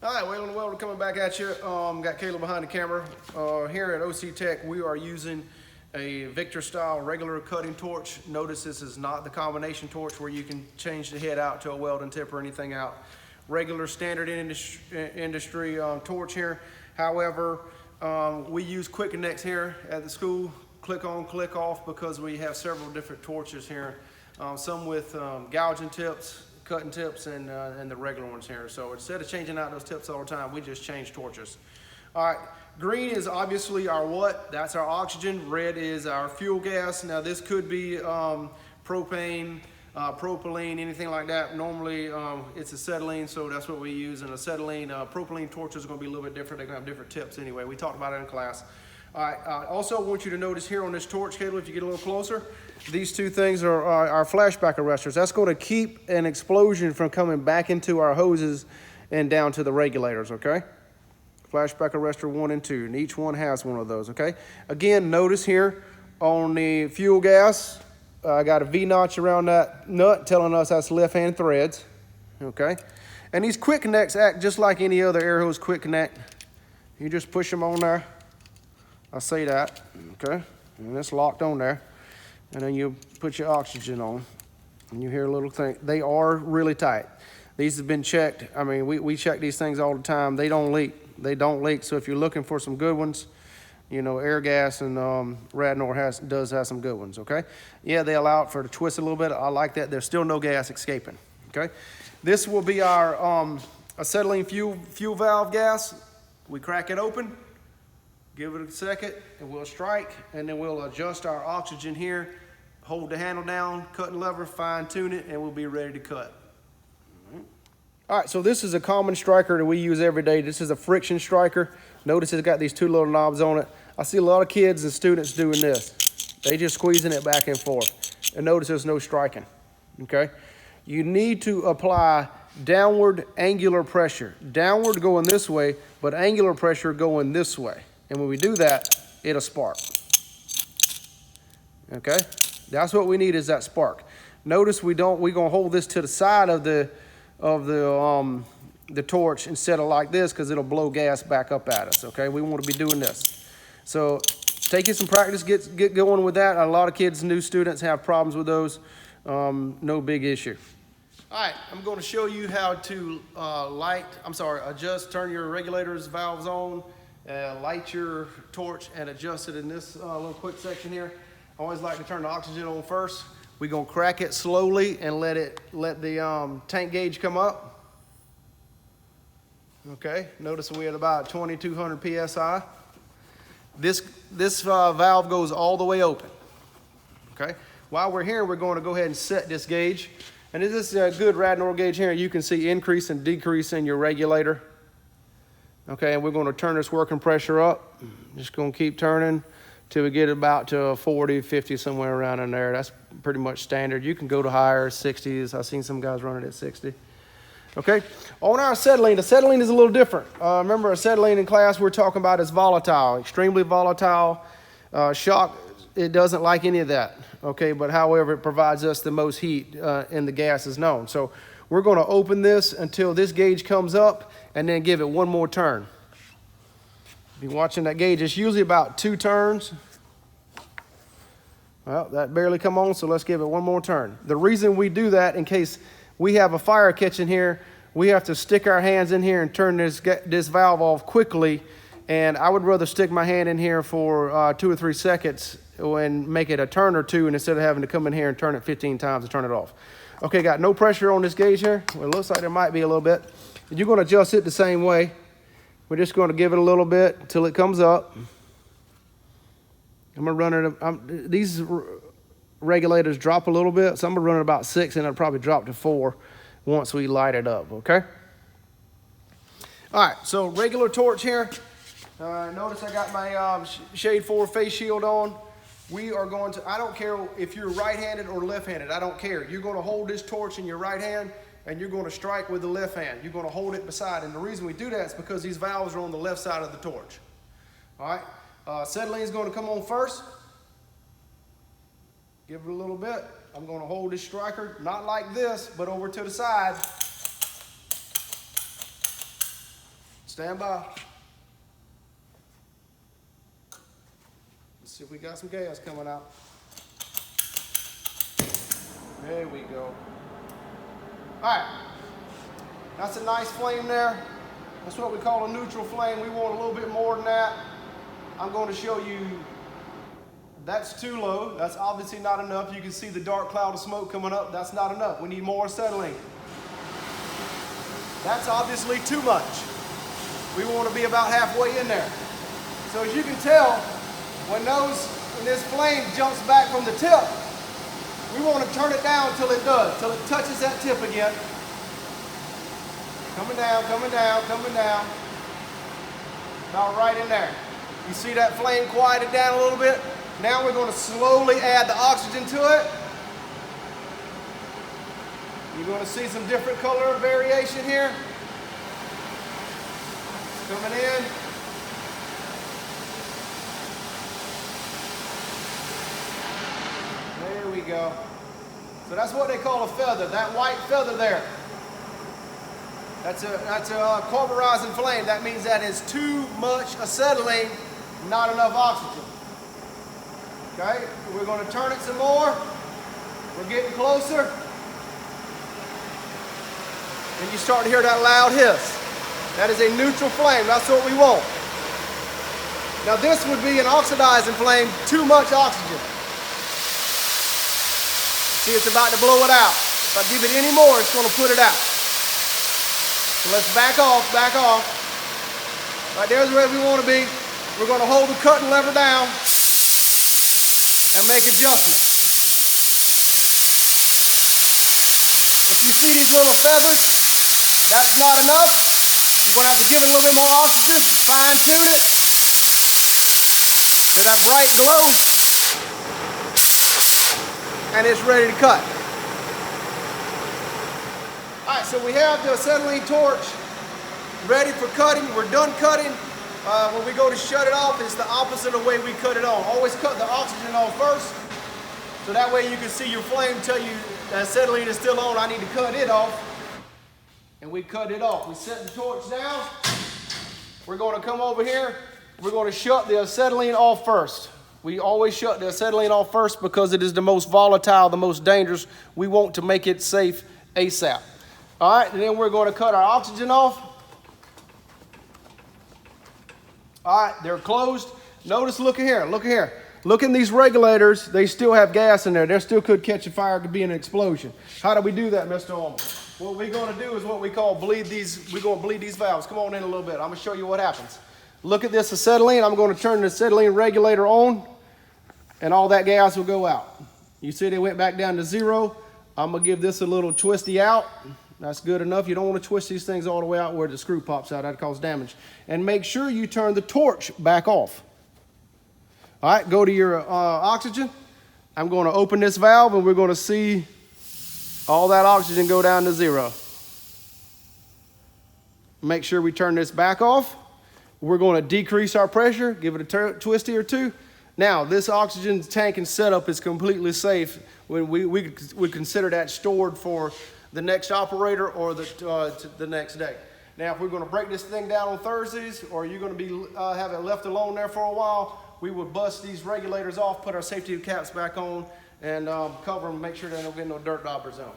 All right, Waylon Welder coming back at you. Got Caleb behind the camera. Here at OC Tech, we are using a Victor style regular cutting torch. Notice this is not the combination torch where you can change the head out to a welding tip or anything out. Regular standard industry torch here. However, we use quick connects here at the school. Click on, click off, because we have several different torches here. Some with gouging tips, cutting tips, and the regular ones here. So instead of changing out those tips all the time, we just change torches. All right, green is obviously our what? That's our oxygen. Red is our fuel gas. Now this could be propane, propylene, anything like that. Normally it's acetylene, so that's what we use. And acetylene, propylene torches are gonna be a little bit different. They're gonna have different tips anyway. We talked about it in class. All right, also I want you to notice here on this torch, Caleb, if you get a little closer, these two things are our flashback arresters. That's going to keep an explosion from coming back into our hoses and down to the regulators, okay? Flashback arrestor 1 and 2, and each one has one of those, okay? Again, notice here on the fuel gas, I got a V-notch around that nut telling us that's left-hand threads, okay? And these quick connects act just like any other air hose quick connect. You just push them on there. I say that, okay? And it's locked on there. And then you put your oxygen on, and you hear a little thing. They are really tight. These have been checked. I mean, we check these things all the time. They don't leak. They don't leak. So if you're looking for some good ones, you know, Airgas and Radnor does have some good ones, okay? Yeah, they allow it for the twist a little bit. I like that. There's still no gas escaping, okay? This will be our acetylene fuel valve gas. We crack it open. Give it a second, and we'll strike, and then we'll adjust our oxygen here, hold the handle down, cutting lever, fine tune it, and we'll be ready to cut. All right, so this is a common striker that we use every day. This is a friction striker. Notice it's got these two little knobs on it. I see a lot of kids and students doing this. They just squeezing it back and forth. And notice there's no striking, okay? You need to apply downward angular pressure. Downward going this way, but angular pressure going this way. And when we do that, it'll spark. Okay? That's what we need, is that spark. Notice we're gonna hold this to the side of the torch instead of like this, because it'll blow gas back up at us. Okay? We want to be doing this. So take you some practice, get going with that. A lot of kids, new students, have problems with those. No big issue. All right, I'm going to show you how to adjust, turn your regulators, valves on, light your torch, and adjust it in this little quick section here. I always like to turn the oxygen on first. We're gonna crack it slowly and let the tank gauge come up. Okay, notice we're at about 2200 PSI. This valve goes all the way open. Okay, while we're here, we're going to go ahead and set this gauge. And this is a good Radnor gauge here. You can see increase and decrease in your regulator. Okay, and we're going to turn this working pressure up. Just going to keep turning till we get about to 40, 50, somewhere around in there. That's pretty much standard. You can go to higher, 60s. I've seen some guys running at 60. Okay, on our acetylene, acetylene is a little different. Remember, acetylene in class we're talking about is volatile, extremely volatile. Shock, it doesn't like any of that. Okay, but however, it provides us the most heat in the gases known. So we're going to open this until this gauge comes up, and then give it one more turn. Be watching that gauge. It's usually about 2 turns. Well, that barely come on, so let's give it one more turn. The reason we do that, in case we have a fire kitchen here, we have to stick our hands in here and turn this valve off quickly. And I would rather stick my hand in here for 2 or 3 seconds and make it a turn or two, and instead of having to come in here and turn it 15 times to turn it off. Okay, got no pressure on this gauge here. Well, it looks like there might be a little bit. You're going to adjust it the same way. We're just going to give it a little bit until it comes up. I'm going to run it. These regulators drop a little bit, so I'm going to run it about 6, and it'll probably drop to 4 once we light it up, okay? All right, so regular torch here. Notice I got my Shade 4 face shield on. We are going to, I don't care if you're right-handed or left-handed, I don't care. You're going to hold this torch in your right hand, and you're going to strike with the left hand. You're going to hold it beside. And the reason we do that is because these valves are on the left side of the torch. All right, acetylene is going to come on first. Give it a little bit. I'm going to hold this striker, not like this, but over to the side. Stand by. Let's see if we got some gas coming out. There we go. All right, that's a nice flame there. That's what we call a neutral flame. We want a little bit more than that. I'm going to show you, that's too low. That's obviously not enough. You can see the dark cloud of smoke coming up. That's not enough. We need more acetylene. That's obviously too much. We want to be about halfway in there. So as you can tell, when this flame jumps back from the tip, we want to turn it down till it does, till it touches that tip again. Coming down, coming down, coming down. About right in there. You see that flame quieted down a little bit? Now we're going to slowly add the oxygen to it. You're going to see some different color variation here. Coming in. There we go. So that's what they call a feather, that white feather there. That's a carburizing flame. That means that is too much acetylene, not enough oxygen. Okay, we're going to turn it some more. We're getting closer. And you start to hear that loud hiss. That is a neutral flame. That's what we want. Now this would be an oxidizing flame, too much oxygen. See, it's about to blow it out. If I give it any more, it's going to put it out. So let's back off, back off. Right, there's where we want to be. We're going to hold the cutting lever down and make adjustments. If you see these little feathers, that's not enough. You're going to have to give it a little bit more oxygen, fine tune it to that bright glow, and it's ready to cut. All right, so we have the acetylene torch ready for cutting. We're done cutting. When we go to shut it off, it's the opposite of the way we cut it on. Always cut the oxygen off first, so that way you can see your flame tell you that acetylene is still on. I need to cut it off, and we cut it off. We set the torch down. We're going to come over here. We're going to shut the acetylene off first. We always shut the acetylene off first because it is the most volatile, the most dangerous. We want to make it safe ASAP. All right, and then we're going to cut our oxygen off. All right, they're closed. Notice, look at here, look at here. Look in these regulators, they still have gas in there. They still could catch a fire, could be an explosion. How do we do that, Mr. Ullman? What we're going to do is what we call bleed these, we're going to bleed these valves. Come on in a little bit. I'm going to show you what happens. Look at this acetylene. I'm going to turn the acetylene regulator on, and all that gas will go out. You see they went back down to 0. I'm going to give this a little twisty out. That's good enough. You don't want to twist these things all the way out where the screw pops out. That'd cause damage. And make sure you turn the torch back off. All right, go to your oxygen. I'm going to open this valve, and we're going to see all that oxygen go down to 0. Make sure we turn this back off. We're going to decrease our pressure, give it a twisty or two. Now, this oxygen tank and setup is completely safe. We consider that stored for the next operator or the next day. Now, if we're going to break this thing down on Thursdays, or you're going to be have it left alone there for a while, we would bust these regulators off, put our safety caps back on, and cover them, make sure they don't get no dirt daubers on.